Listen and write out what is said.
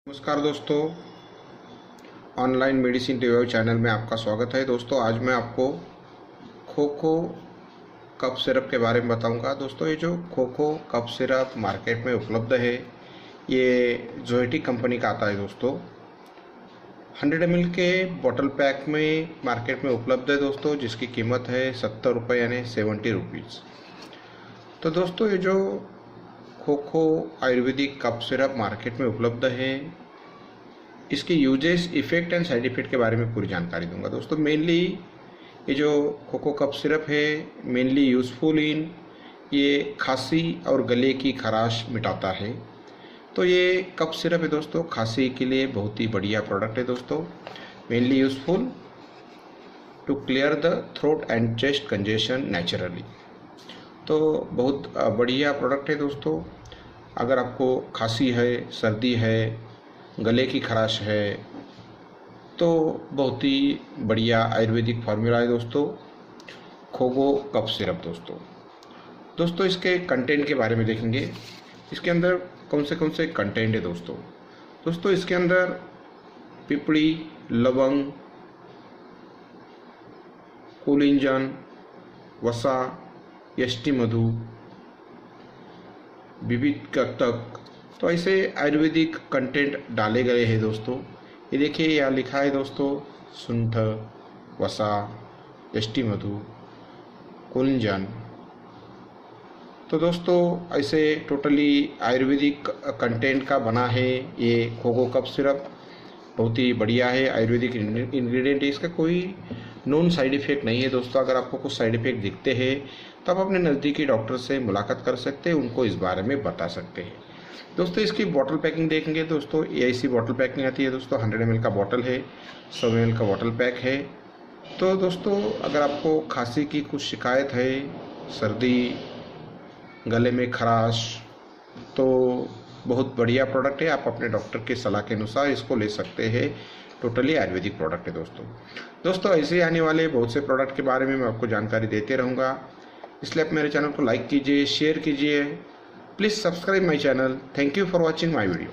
नमस्कार दोस्तों, online medicine review channel में आपका स्वागत है। दोस्तों आज मैं आपको खोखो कफ सिरप के बारे में बताऊंगा। दोस्तों ये जो खोखो कफ सिरप मार्केट में उपलब्ध है, ये जोएटी कंपनी का आता है। दोस्तों 100 ml के बॉटल पैक में मार्केट में उपलब्ध है दोस्तों, जिसकी कीमत है 70 रुपये यानी 70 रुपीज़। तो दोस्तों ये जो Khokho ayurvedic cough syrup market में उपलब्ध है, इसके uses, effect and side effect के बारे में पूरी जानकारी दूंगा। दोस्तों मेनली ये जो खोखो कफ सिरप है मेनली यूज़फुल इन ये खांसी और गले की खराश मिटाता है। तो ये कफ सिरप है दोस्तों, खांसी के लिए बहुत ही बढ़िया प्रोडक्ट है दोस्तों। Mainly useful to clear the throat and chest congestion naturally. तो बहुत बढ़िया प्रोडक्ट है दोस्तों। अगर आपको खांसी है, सर्दी है, गले की खराश है, तो बहुत ही बढ़िया आयुर्वेदिक फार्मूला है दोस्तों, खोखो कफ सिरप। दोस्तों इसके कंटेंट के बारे में देखेंगे। इसके अंदर कौन से कंटेंट है दोस्तों इसके अंदर पिपड़ी, लवंग, कोलिंजन, वसा, यष्टि मधु, विविध कत्तक, तो ऐसे आयुर्वेदिक कंटेंट डाले गए हैं दोस्तों। ये देखिए यहाँ लिखा है दोस्तों, सुंठ, वसा, यष्टि मधु, कोलिंजन। तो दोस्तों ऐसे टोटली आयुर्वेदिक कंटेंट का बना है ये खोखो कफ सिरप। बहुत ही बढ़िया है, आयुर्वेदिक इंग्रेडिएंट है। इसका कोई नॉन साइड इफ़ेक्ट नहीं है दोस्तों। अगर आपको कुछ साइड इफ़ेक्ट दिखते हैं तो आप अपने नज़दीकी डॉक्टर से मुलाकात कर सकते हैं, उनको इस बारे में बता सकते हैं। दोस्तों इसकी बॉटल पैकिंग देखेंगे दोस्तों, ये ऐसी बॉटल पैकिंग आती है दोस्तों। 100 ml का बॉटल है, 100 ml का बॉटल पैक है। तो दोस्तों अगर आपको खांसी की कुछ शिकायत है, सर्दी, गले में खराश, तो बहुत बढ़िया प्रोडक्ट है। आप अपने डॉक्टर की सलाह के अनुसार इसको ले सकते हैं। टोटली आयुर्वेदिक प्रोडक्ट है दोस्तों ऐसे आने वाले बहुत से प्रोडक्ट के बारे में मैं आपको जानकारी देते रहूँगा, इसलिए आप मेरे चैनल को लाइक कीजिए, शेयर कीजिए, please subscribe my channel. Thank you for watching my video.